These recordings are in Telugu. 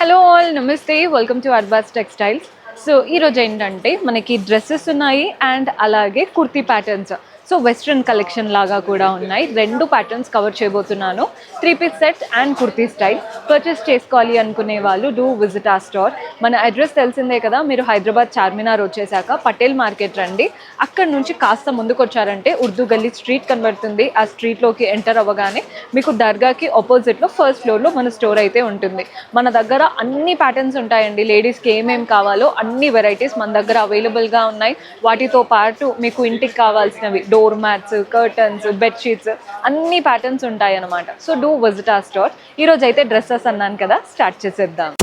హలో ఆల్, నమస్తే, welcome to Arbaz textiles. So ఈరోజు ఏంటంటే మనకి డ్రెస్సెస్ ఉన్నాయి అండ్ అలాగే kurti patterns. So western collection లాగా కూడా ఉన్నాయి. రెండు ప్యాటర్న్స్ కవర్ చేయబోతున్నాను. 3-piece set and kurti style. Purchase చేసుకోవాలి అనుకునే వాళ్ళు డూ విజిట్ ఆ స్టోర్. మన అడ్రస్ తెలిసిందే కదా, మీరు హైదరాబాద్ చార్మినార్ వచ్చేసాక పటేల్ మార్కెట్ రండి. అక్కడ నుంచి కాస్త ముందుకు వచ్చారంటే ఉర్దూ గల్లీ స్ట్రీట్ కనబడుతుంది. ఆ స్ట్రీట్లోకి ఎంటర్ అవ్వగానే మీకు దర్గాకి ఆపోజిట్లో ఫస్ట్ ఫ్లోర్లో మన స్టోర్ అయితే ఉంటుంది. మన దగ్గర అన్ని ప్యాటర్న్స్ ఉంటాయండి. లేడీస్కి ఏమేమి కావాలో అన్ని వెరైటీస్ మన దగ్గర అవైలబుల్గా ఉన్నాయి. వాటితో పాటు మీకు ఇంటికి కావాల్సినవి డోర్ మ్యాట్స్, కర్టన్స్, బెడ్షీట్స్ అన్ని ప్యాటర్న్స్ ఉంటాయి అన్నమాట. సో డూ విజిట్ ఆ స్టోర్. ఈరోజు అయితే డ్రెస్సెస్ అన్నాను కదా, స్టార్ట్ చేసేద్దాం.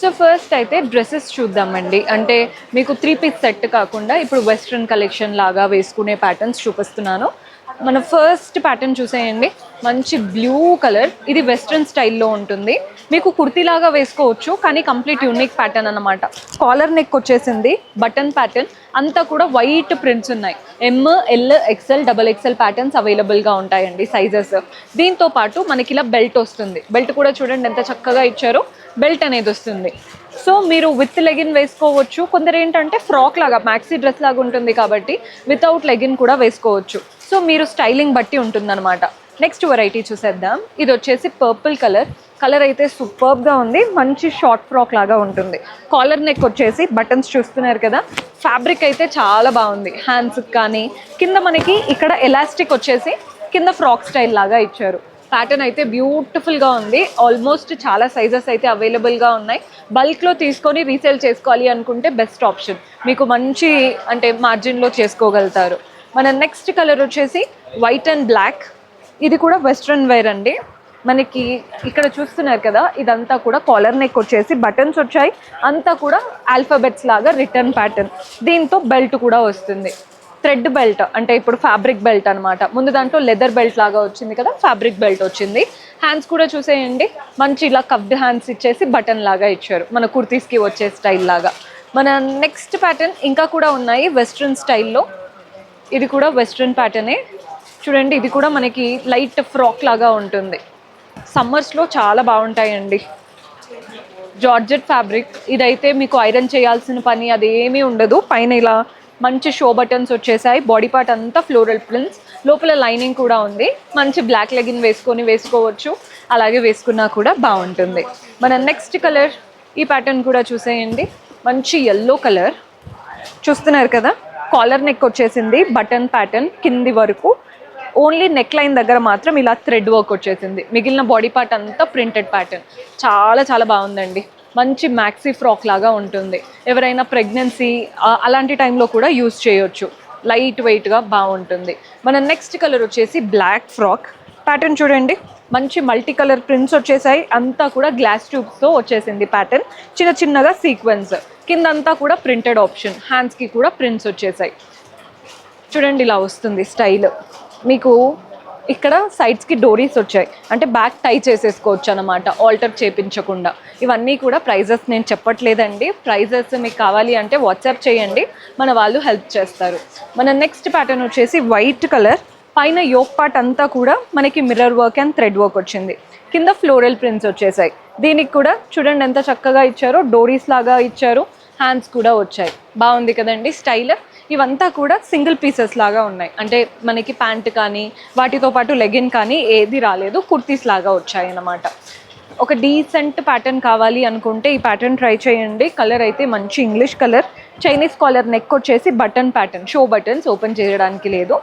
సో ఫస్ట్ అయితే డ్రెస్సెస్ చూద్దామండి. అంటే మీకు 3-piece సెట్ కాకుండా ఇప్పుడు వెస్ట్రన్ కలెక్షన్ లాగా వేసుకునే ప్యాటర్న్స్ చూపిస్తున్నాను. మన ఫస్ట్ ప్యాటర్న్ చూసేయండి. మంచి బ్లూ కలర్, ఇది వెస్ట్రన్ స్టైల్లో ఉంటుంది. మీకు కుర్తీలాగా వేసుకోవచ్చు, కానీ కంప్లీట్ యూనిక్ ప్యాటర్న్ అనమాట. కాలర్ నెక్ వచ్చేసింది, బటన్ ప్యాటర్న్ అంతా కూడా వైట్ ప్రింట్స్ ఉన్నాయి. ML, XL, XXL ప్యాటర్న్స్ అవైలబుల్గా ఉంటాయండి సైజెస్. దీంతో పాటు మనకి ఇలా బెల్ట్ వస్తుంది. బెల్ట్ కూడా చూడండి ఎంత చక్కగా ఇచ్చారో. బెల్ట్ అనేది వస్తుంది. సో మీరు విత్ లెగిన్ వేసుకోవచ్చు. కొందరు ఏంటంటే ఫ్రాక్ లాగా, మ్యాక్సీ డ్రెస్ లాగా ఉంటుంది కాబట్టి వితౌట్ లెగిన్ కూడా వేసుకోవచ్చు. సో మీరు స్టైలింగ్ బట్టి ఉంటుందన్నమాట. నెక్స్ట్ వెరైటీ చూసేద్దాం. ఇది వచ్చేసి పర్పుల్ కలర్. కలర్ అయితే సూపర్బ్గా ఉంది. మంచి షార్ట్ ఫ్రాక్ లాగా ఉంటుంది. కాలర్ నెక్ వచ్చేసి బటన్స్ చూస్తున్నారు కదా. ఫ్యాబ్రిక్ అయితే చాలా బాగుంది. హ్యాండ్స్కి కానీ కింద మనకి ఇక్కడ ఎలాస్టిక్ వచ్చేసి కింద ఫ్రాక్ స్టైల్ లాగా ఇచ్చారు. ప్యాటర్న్ అయితే బ్యూటిఫుల్గా ఉంది. ఆల్మోస్ట్ చాలా సైజెస్ అయితే అవైలబుల్గా ఉన్నాయి. బల్క్లో తీసుకొని రీసేల్ చేసుకోవాలి అనుకుంటే బెస్ట్ ఆప్షన్. మీకు మంచి అంటే మార్జిన్లో చేసుకోగలుగుతారు. మన నెక్స్ట్ కలర్ వచ్చేసి వైట్ అండ్ బ్లాక్. ఇది కూడా వెస్ట్రన్ వేర్ అండి. మనకి ఇక్కడ చూస్తున్నారు కదా, ఇదంతా కూడా కాలర్ నెక్ వచ్చేసి బటన్స్ వచ్చాయి. అంతా కూడా ఆల్ఫాబెట్స్ లాగా రిటర్న్ ప్యాటర్న్. దీంతో బెల్ట్ కూడా వస్తుంది. థ్రెడ్ బెల్ట్ అంటే ఇప్పుడు ఫ్యాబ్రిక్ బెల్ట్ అనమాట. ముందు దాంట్లో లెదర్ బెల్ట్ లాగా వచ్చింది కదా, ఫ్యాబ్రిక్ బెల్ట్ వచ్చింది. హ్యాండ్స్ కూడా చూసేయండి, మంచి ఇలా కప్డ్ హ్యాండ్స్ ఇచ్చేసి బటన్ లాగా ఇచ్చారు, మన కుర్తీస్కి వచ్చే స్టైల్ లాగా. మన నెక్స్ట్ ప్యాటర్న్ ఇంకా కూడా ఉన్నాయి వెస్ట్రన్ స్టైల్లో. ఇది కూడా వెస్ట్రన్ ప్యాటర్నే చూడండి. ఇది కూడా మనకి లైట్ ఫ్రాక్ లాగా ఉంటుంది. సమ్మర్స్లో చాలా బాగుంటాయండి. Georgette fabric. ఇదైతే మీకు ఐరన్ చేయాల్సిన పని అదేమీ ఉండదు. పైన ఇలా మంచి షో బటన్స్ వచ్చేసాయి. బాడీ పార్ట్ అంతా ఫ్లోరల్ ప్రింట్స్, లోపల లైనింగ్ కూడా ఉంది. మంచి బ్లాక్ లెగిన్ వేసుకోవచ్చు, అలాగే వేసుకున్నా కూడా బాగుంటుంది. మన నెక్స్ట్ కలర్, ఈ ప్యాటర్న్ కూడా చూసేయండి. మంచి ఎల్లో కలర్ చూస్తున్నారు కదా. కాలర్ నెక్ వచ్చేసింది, బటన్ ప్యాటర్న్ కింది వరకు. ఓన్లీ నెక్ లైన్ దగ్గర మాత్రం ఇలా థ్రెడ్ వర్క్ వచ్చేసింది. మిగిలిన బాడీ పార్ట్ అంతా ప్రింటెడ్ ప్యాటర్న్. చాలా చాలా బాగుందండి. మంచి మ్యాక్సీ ఫ్రాక్ లాగా ఉంటుంది. ఎవరైనా ప్రెగ్నెన్సీ అలాంటి టైంలో కూడా యూస్ చేయొచ్చు. లైట్ వెయిట్గా బాగుంటుంది. మన నెక్స్ట్ కలర్ వచ్చేసి బ్లాక్ ఫ్రాక్. ప్యాటర్న్ చూడండి, మంచి మల్టీ కలర్ ప్రింట్స్ వచ్చేసాయి. అంతా కూడా గ్లాస్ ట్యూబ్స్తో వచ్చేసింది ప్యాటర్న్. చిన్న చిన్నగా సీక్వెన్స్, కిందంతా కూడా ప్రింటెడ్ ఆప్షన్. హ్యాండ్స్కి కూడా ప్రింట్స్ వచ్చేసాయి. చూడండి ఇలా వస్తుంది స్టైల్. మీకు ఇక్కడ సైడ్స్కి డోరీస్ వచ్చాయి, అంటే బ్యాక్ టై చేసేసుకోవచ్చు అనమాట, ఆల్టర్ చేయించకుండా. ఇవన్నీ కూడా ప్రైజెస్ నేను చెప్పట్లేదండి. ప్రైజెస్ మీకు కావాలి అంటే వాట్సాప్ చేయండి, మన వాళ్ళు హెల్ప్ చేస్తారు. మన నెక్స్ట్ ప్యాటర్న్ వచ్చేసి వైట్ కలర్. పైన యోక్ పార్ట్ అంతా కూడా మనకి mirror work and thread work వచ్చింది. కింద ఫ్లోరల్ ప్రింట్స్ వచ్చేసాయి. దీనికి కూడా చూడండి ఎంత చక్కగా ఇచ్చారో, డోరీస్ లాగా ఇచ్చారు. హ్యాండ్స్ కూడా వచ్చాయి. బాగుంది కదండి స్టైల్. ఇవంతా కూడా సింగిల్ పీసెస్ లాగా ఉన్నాయి. అంటే మనకి ప్యాంట్ కానీ వాటితో పాటు లెగిన్ కానీ ఏది రాలేదు, కుర్తీస్ లాగా వచ్చాయి అన్నమాట. ఒక డీసెంట్ ప్యాటర్న్ కావాలి అనుకుంటే ఈ ప్యాటర్న్ ట్రై చేయండి. కలర్ అయితే మంచి English colour. Chinese collar neck వచ్చేసి button pattern, show buttons, open చేయడానికి లేదు.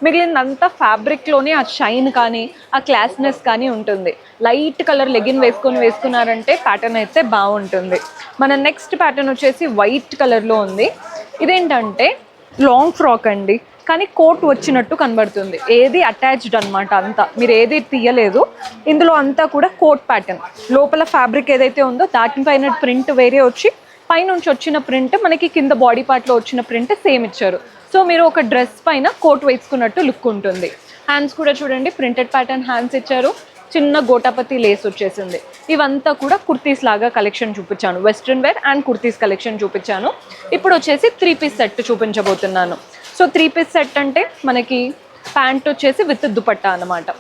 మిగిలినంతా ఫ్యాబ్రిక్లోనే ఆ షైన్ కానీ ఆ క్లాస్నెస్ కానీ ఉంటుంది. లైట్ కలర్ లెగిన్ వేసుకున్నారంటే ప్యాటర్న్ అయితే బాగుంటుంది. మన నెక్స్ట్ ప్యాటర్న్ వచ్చేసి వైట్ కలర్లో ఉంది. ఇదేంటంటే లాంగ్ ఫ్రాక్ అండి, కానీ కోట్ వచ్చినట్టు కనబడుతుంది. ఏది అటాచ్డ్ అనమాట, అంతా మీరు ఏది తీయలేదు. ఇందులో అంతా కూడా కోట్ ప్యాటర్న్. లోపల ఫ్యాబ్రిక్ ఏదైతే ఉందో దాటిపైన ప్రింట్ వేరే వచ్చి, పైనుంచి వచ్చిన ప్రింట్ మనకి కింద బాడీ పార్ట్లో వచ్చిన ప్రింట్ సేమ్ ఇచ్చారు. సో మీరు ఒక డ్రెస్ పైన కోట్ వేసుకున్నట్టు లుక్ ఉంటుంది. హ్యాండ్స్ కూడా చూడండి, ప్రింటెడ్ ప్యాటర్న్ హ్యాండ్స్ ఇచ్చారు. చిన్న గోటాపతి లేస్ వచ్చేసింది. ఇవంతా కూడా కుర్తీస్ లాగా కలెక్షన్ చూపించాను, western wear and kurtis collection చూపించాను. ఇప్పుడు వచ్చేసి 3 పీస్ సెట్ చూపించబోతున్నాను. సో 3 పీస్ సెట్ అంటే మనకి ప్యాంట్ వచ్చేసి విత్ దుపట్టా అనమాట.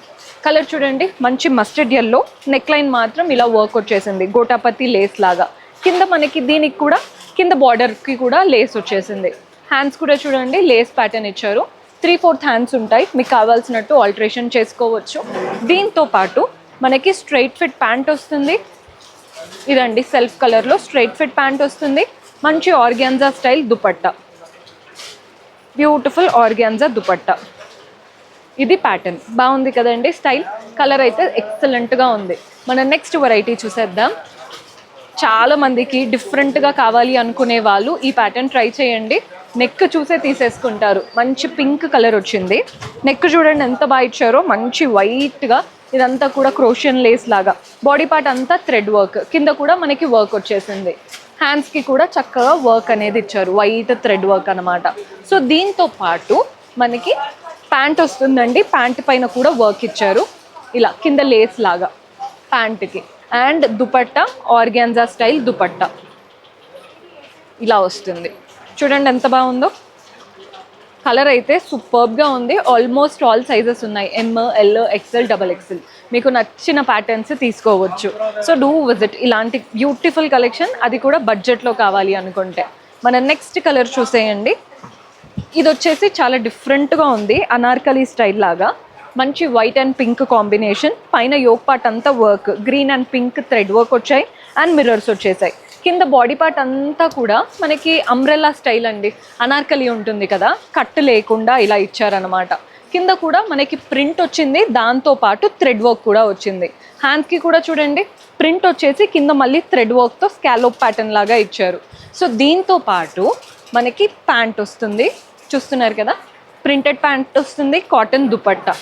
కలర్ చూడండి, మంచి మస్టర్డ్ ఎల్లో, నెక్ లైన్ మాత్రం ఇలా వర్క్ వచ్చేసింది గోటాపతి లేస్ లాగా. కింద మనకి దీనికి కూడా కింద బార్డర్కి కూడా లేస్ వచ్చేసింది. హ్యాండ్స్ కూడా చూడండి లేస్ ప్యాటర్న్ ఇచ్చారు. 3/4 హ్యాండ్స్ ఉంటాయి, మీకు కావాల్సినట్టు ఆల్టరేషన్ చేసుకోవచ్చు. దీంతో పాటు మనకి స్ట్రైట్ ఫిట్ ప్యాంట్ వస్తుంది. ఇదండి సెల్ఫ్ కలర్లో స్ట్రైట్ ఫిట్ ప్యాంట్ వస్తుంది. మంచి organza style dupatta, beautiful organza dupatta. ఇది ప్యాటర్న్ బాగుంది కదండి. స్టైల్ కలర్ అయితే ఎక్సలెంట్గా ఉంది. మన నెక్స్ట్ వెరైటీ చూసేద్దాం. చాలా మందికి డిఫరెంట్గా కావాలి అనుకునే వాళ్ళు ఈ ప్యాటర్న్ ట్రై చేయండి. నెక్ చూసే తీసేసుకుంటారు. మంచి పింక్ కలర్ వచ్చింది. నెక్ చూడండి ఎంత బాగా ఇచ్చారో, మంచి వైట్గా. ఇదంతా కూడా క్రోషియన్ లేస్ లాగా. బాడీ పార్ట్ అంతా థ్రెడ్ వర్క్, కింద కూడా మనకి వర్క్ వచ్చేసింది. హ్యాండ్స్కి కూడా చక్కగా వర్క్ అనేది ఇచ్చారు, వైట్ థ్రెడ్ వర్క్ అనమాట. సో దీంతో పాటు మనకి ప్యాంట్ వస్తుందండి. ప్యాంట్ పైన కూడా వర్క్ ఇచ్చారు ఇలా కింద లేస్ లాగా ప్యాంట్కి. And dupatta organza style dupatta ఇలా వస్తుంది. చూడండి ఎంత బాగుందో. కలర్ అయితే సూపర్బ్గా ఉంది. ఆల్మోస్ట్ ఆల్ సైజెస్ ఉన్నాయి, ML, XL, XXL. మీకు నచ్చిన ప్యాటర్న్స్ తీసుకోవచ్చు. సో డూ విజిట్ ఇలాంటి బ్యూటిఫుల్ కలెక్షన్, అది కూడా బడ్జెట్లో కావాలి అనుకుంటే. మన నెక్స్ట్ కలర్ చూసేయండి. ఇది వచ్చేసి చాలా డిఫరెంట్గా ఉంది, అనార్కలి స్టైల్ లాగా. మంచి వైట్ అండ్ పింక్ కాంబినేషన్. పైన యోక్ పార్ట్ అంతా work, green and pink thread work వచ్చాయి అండ్ మిర్రర్స్ వచ్చేసాయి. కింద బాడీ పార్ట్ అంతా కూడా మనకి అంబ్రెల్లా స్టైల్ అండి. అనార్కలి ఉంటుంది కదా, కట్ లేకుండా ఇలా ఇచ్చారనమాట. కింద కూడా మనకి ప్రింట్ వచ్చింది, దాంతోపాటు థ్రెడ్ వర్క్ కూడా వచ్చింది. హ్యాండ్స్కి కూడా చూడండి ప్రింట్ వచ్చేసి కింద మళ్ళీ థ్రెడ్ వర్క్తో స్కాలోప్ ప్యాటర్న్ లాగా ఇచ్చారు. సో దీంతో పాటు మనకి ప్యాంట్ వస్తుంది, చూస్తున్నారు కదా, ప్రింటెడ్ ప్యాంట్ వస్తుంది. కాటన్ దుపట్టా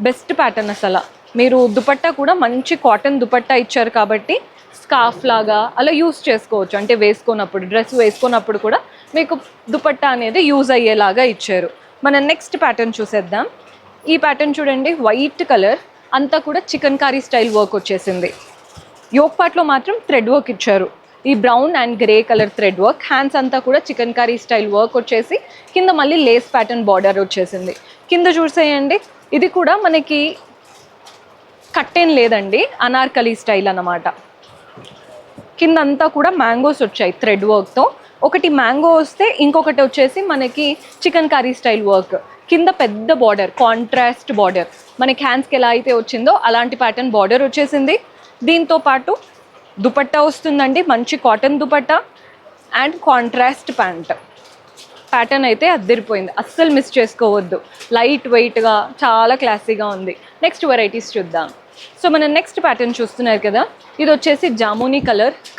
బెస్ట్ ప్యాటర్న్ అసలు. మీరు దుపట్టా కూడా మంచి కాటన్ దుపట్టా ఇచ్చారు కాబట్టి స్కార్ఫ్ లాగా అలా యూస్ చేసుకోవచ్చు. అంటే వేసుకున్నప్పుడు, డ్రెస్ వేసుకున్నప్పుడు కూడా మీకు దుపట్టా అనేది యూజ్ అయ్యేలాగా ఇచ్చారు. మన నెక్స్ట్ ప్యాటర్న్ చూసేద్దాం. ఈ ప్యాటర్న్ చూడండి, వైట్ కలర్ అంతా కూడా చికెన్ కారీ స్టైల్ వర్క్ వచ్చేసింది. యోక్ పార్ట్లో మాత్రం థ్రెడ్ వర్క్ ఇచ్చారు, ఈ brown and grey colour thread work. Hands అంతా కూడా చికెన్ కర్రీ స్టైల్ వర్క్ వచ్చేసి కింద మళ్ళీ లేస్ ప్యాటర్న్ బార్డర్ వచ్చేసింది. కింద చూసేయండి, ఇది కూడా మనకి కట్టేం లేదండి, అనార్కలి స్టైల్ అన్నమాట. కింద అంతా కూడా మ్యాంగోస్ వచ్చాయి థ్రెడ్ వర్క్తో. ఒకటి మ్యాంగో వస్తే ఇంకొకటి వచ్చేసి మనకి చికెన్ కర్రీ స్టైల్ వర్క్. కింద పెద్ద బార్డర్, కాంట్రాస్ట్ బార్డర్, మనకి హ్యాండ్స్కి ఎలా అయితే వచ్చిందో అలాంటి ప్యాటర్న్ బార్డర్ వచ్చేసింది. దీంతో పాటు దుపట్టా వస్తుందండి, మంచి cotton dupatta and contrast pant. Pattern అయితే అద్దరిపోయింది, అస్సలు మిస్ చేసుకోవద్దు. లైట్ వెయిట్గా చాలా క్లాసీగా ఉంది. నెక్స్ట్ వెరైటీస్ చూద్దాం. సో మన నెక్స్ట్ ప్యాటర్న్ చూస్తున్నారు కదా, ఇది వచ్చేసి జామునీ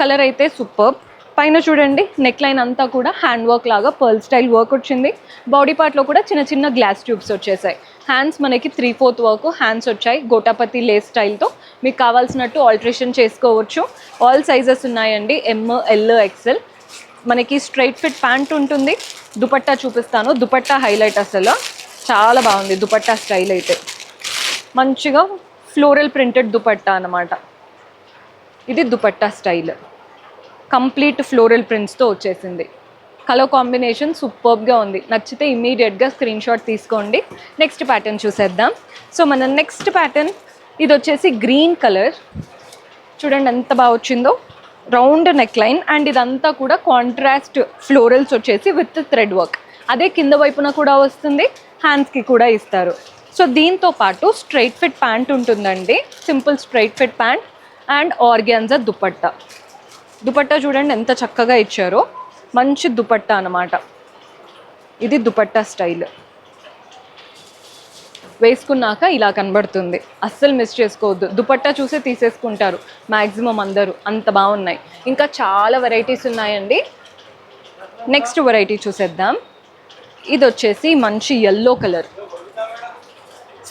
కలర్ అయితే సూపర్. పైన చూడండి నెక్ లైన్ అంతా కూడా హ్యాండ్ వర్క్ లాగా పర్ల్ స్టైల్ వర్క్ వచ్చింది. బాడీ పార్ట్లో కూడా చిన్న చిన్న గ్లాస్ ట్యూబ్స్ వచ్చేసాయి. హ్యాండ్స్ మనకి 3/4 వర్క్ హ్యాండ్స్ వచ్చాయి గోటాపతి లేస్ స్టైల్తో. మీకు కావాల్సినట్టు ఆల్టరేషన్ చేసుకోవచ్చు. ఆల్ సైజెస్ ఉన్నాయండి, ML, XL. మనకి స్ట్రైట్ ఫిట్ ప్యాంట్ ఉంటుంది. దుపట్టా చూపిస్తాను, దుపట్టా హైలైట్ అసలు చాలా బాగుంది. దుపట్టా స్టైల్ అయితే మంచిగా ఫ్లోరల్ ప్రింటెడ్ దుపట్టా అన్నమాట. ఇది దుపట్టా స్టైల్, కంప్లీట్ ఫ్లోరల్ ప్రింట్స్తో వచ్చేసింది. కలర్ కాంబినేషన్ సూపర్గా ఉంది. నచ్చితే ఇమీడియట్గా స్క్రీన్ షాట్ తీసుకోండి. నెక్స్ట్ ప్యాటర్న్ చూసేద్దాం. సో మన నెక్స్ట్ ప్యాటర్న్ ఇది వచ్చేసి గ్రీన్ కలర్. చూడండి ఎంత బాగా వచ్చిందో, రౌండ్ నెక్ లైన్ అండ్ ఇదంతా కూడా కాంట్రాస్ట్ ఫ్లోరల్స్ వచ్చేసి విత్ థ్రెడ్ వర్క్. అదే కింద వైపున కూడా వస్తుంది, హ్యాండ్స్కి కూడా ఇస్తారు. సో దీంతో పాటు స్ట్రైట్ ఫిట్ ప్యాంట్ ఉంటుందండి, simple straight fit pant and organza dupatta చూడండి ఎంత చక్కగా ఇచ్చారో, మంచి దుపట్టా అన్నమాట. ఇది దుపట్టా స్టైల్, వేసుకున్నాక ఇలా కనబడుతుంది, అస్సలు మిస్ చేసుకోవద్దు. దుపట్టా చూసి తీసేసుకుంటారు మ్యాక్సిమం అందరూ, అంత బాగున్నాయి. ఇంకా చాలా వెరైటీస్ ఉన్నాయండి. నెక్స్ట్ వెరైటీ చూసేద్దాం. ఇది వచ్చేసి మంచి ఎల్లో కలర్.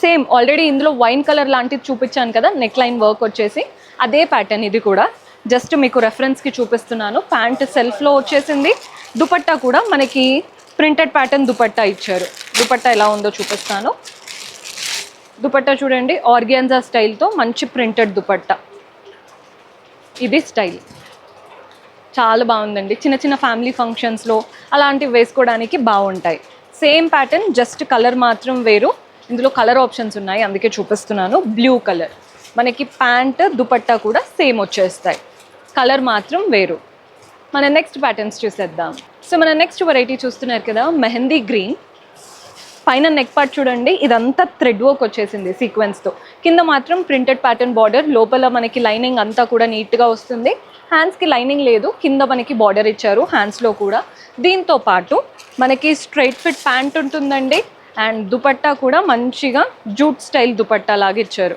సేమ్ ఆల్రెడీ ఇందులో వైన్ కలర్ లాంటిది చూపించాను కదా, నెక్ లైన్ వర్క్ వచ్చేసి అదే ప్యాటర్న్. ఇది కూడా జస్ట్ మీకు రెఫరెన్స్కి చూపిస్తున్నాను. ప్యాంట్ సెల్ఫ్లో వచ్చేసింది. దుపట్టా కూడా మనకి ప్రింటెడ్ ప్యాటర్న్ దుపట్టా ఇచ్చారు. దుపట్టా ఎలా ఉందో చూపిస్తాను. దుపట్టా చూడండి ఆర్గాన్జా స్టైల్తో మంచి ప్రింటెడ్ దుపట్టా. ఇది స్టైల్ చాలా బాగుందండి. చిన్న చిన్న ఫ్యామిలీ ఫంక్షన్స్లో అలాంటివి వేసుకోవడానికి బాగుంటాయి. సేమ్ ప్యాటర్న్, జస్ట్ కలర్ మాత్రం వేరు. ఇందులో కలర్ ఆప్షన్స్ ఉన్నాయి, అందుకే చూపిస్తున్నాను. బ్లూ కలర్, మనకి ప్యాంట్ దుపట్టా కూడా సేమ్ వచ్చేస్తాయి, కలర్ మాత్రం వేరు. మన నెక్స్ట్ ప్యాటర్న్స్ చూసేద్దాం. సో మన నెక్స్ట్ వెరైటీ చూస్తున్నారు కదా, మెహందీ గ్రీన్. పైన నెక్ పార్ట్ చూడండి, ఇదంతా థ్రెడ్ వర్క్ వచ్చేసింది సీక్వెన్స్తో. కింద మాత్రం ప్రింటెడ్ ప్యాటర్న్ బార్డర్, లోపల మనకి లైనింగ్ అంతా కూడా నీట్గా వస్తుంది. హ్యాండ్స్కి లైనింగ్ లేదు, కింద మనకి బార్డర్ ఇచ్చారు హ్యాండ్స్లో కూడా. దీంతో పాటు మనకి స్ట్రైట్ ఫిట్ ప్యాంట్ ఉంటుందండి. అండ్ దుపట్టా కూడా మంచిగా జూట్ స్టైల్ దుపట్టా లాగా ఇచ్చారు.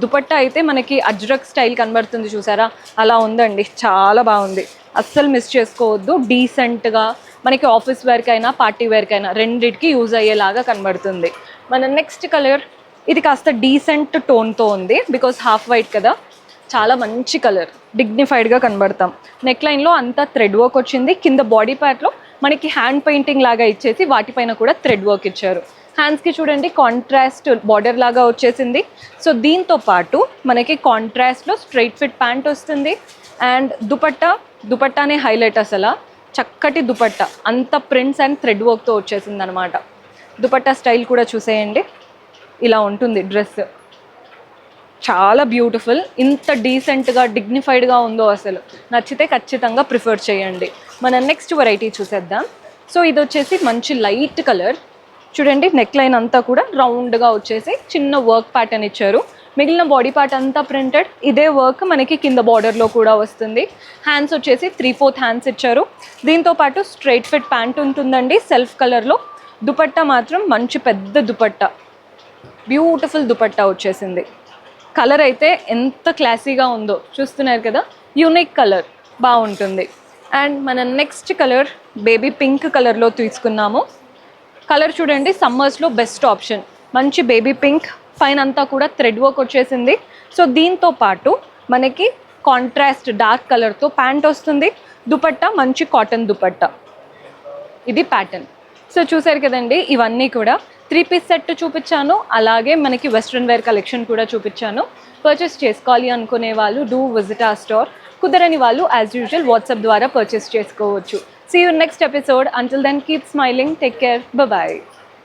దుపట్టా అయితే మనకి అజ్రక్ స్టైల్ కనబడుతుంది చూసారా, అలా ఉందండి. చాలా బాగుంది, అస్సలు మిస్ చేసుకోవద్దు. డీసెంట్గా మనకి ఆఫీస్ వేర్కి అయినా పార్టీ వేర్కి అయినా రెండింటికి యూజ్ అయ్యేలాగా కనబడుతుంది. మన నెక్స్ట్ కలర్, ఇది కాస్త డీసెంట్ టోన్తో ఉంది, బికాస్ హాఫ్ వైట్ కదా, చాలా మంచి కలర్, డిగ్నిఫైడ్గా కనబడతాం. నెక్ లైన్లో అంతా థ్రెడ్ వర్క్ వచ్చింది. కింద బాడీ పార్ట్లో మనకి హ్యాండ్ పెయింటింగ్ లాగా ఇచ్చేసి వాటిపైన కూడా థ్రెడ్ వర్క్ ఇచ్చారు. హ్యాండ్స్కి చూడండి కాంట్రాస్ట్ బార్డర్ లాగా వచ్చేసింది. సో దీంతో పాటు మనకి కాంట్రాస్ట్లో స్ట్రైట్ ఫిట్ ప్యాంట్ వస్తుంది. అండ్ దుపట్టానే హైలైట్, అసలు చక్కటి దుపట్టా, అంత ప్రింట్స్ అండ్ థ్రెడ్ వర్క్తో వచ్చేసింది అనమాట. దుపట్టా స్టైల్ కూడా చూసేయండి, ఇలా ఉంటుంది డ్రెస్, చాలా బ్యూటిఫుల్. ఇంత డీసెంట్గా డిగ్నిఫైడ్గా ఉందో అసలు, నచ్చితే ఖచ్చితంగా ప్రిఫర్ చేయండి. మన నెక్స్ట్ వెరైటీ చూసేద్దాం. సో ఇది వచ్చేసి మంచి లైట్ కలర్ చూడండి. నెక్ లైన్ అంతా కూడా రౌండ్గా వచ్చేసి చిన్న వర్క్ ప్యాటర్న్ ఇచ్చారు. మిగిలిన బాడీ పార్ట్ అంతా ప్రింటెడ్. ఇదే వర్క్ మనకి కింద బార్డర్లో కూడా వస్తుంది. హ్యాండ్స్ వచ్చేసి 3/4 హ్యాండ్స్ ఇచ్చారు. దీంతో పాటు స్ట్రైట్ ఫిట్ ప్యాంట్ ఉంటుందండి సెల్ఫ్ కలర్లో. దుపట్టా మాత్రం మంచి పెద్ద దుపట్టా, బ్యూటిఫుల్ దుపట్టా వచ్చేసింది. కలర్ అయితే ఎంత క్లాసీగా ఉందో చూస్తున్నారు కదా, యూనిక్ కలర్, బాగుంటుంది. అండ్ మన నెక్స్ట్ కలర్ బేబీ పింక్ కలర్లో తీసుకున్నాము. కలర్ చూడండి, సమ్మర్స్లో బెస్ట్ ఆప్షన్. మంచి బేబీ పింక్, పైన అంతా కూడా థ్రెడ్ వర్క్ వచ్చేసింది. సో దీంతో పాటు మనకి కాంట్రాస్ట్ డార్క్ కలర్తో ప్యాంట్ వస్తుంది. దుపట్టా మంచి కాటన్ దుపట్టా, ఇది ప్యాటర్న్. సో చూసారు కదండి, ఇవన్నీ కూడా 3 పీస్ సెట్ చూపించాను, అలాగే మనకి వెస్ట్రన్ వేర్ కలెక్షన్ కూడా చూపించాను. పర్చేస్ చేసుకోవాలి అనుకునే వాళ్ళు డూ విజిట్ ఆ స్టోర్. కుదరని వాళ్ళు యాజ్ యూజువల్ వాట్సాప్ ద్వారా పర్చేస్ చేసుకోవచ్చు. See you next episode. Until then keep smiling, take care, bye.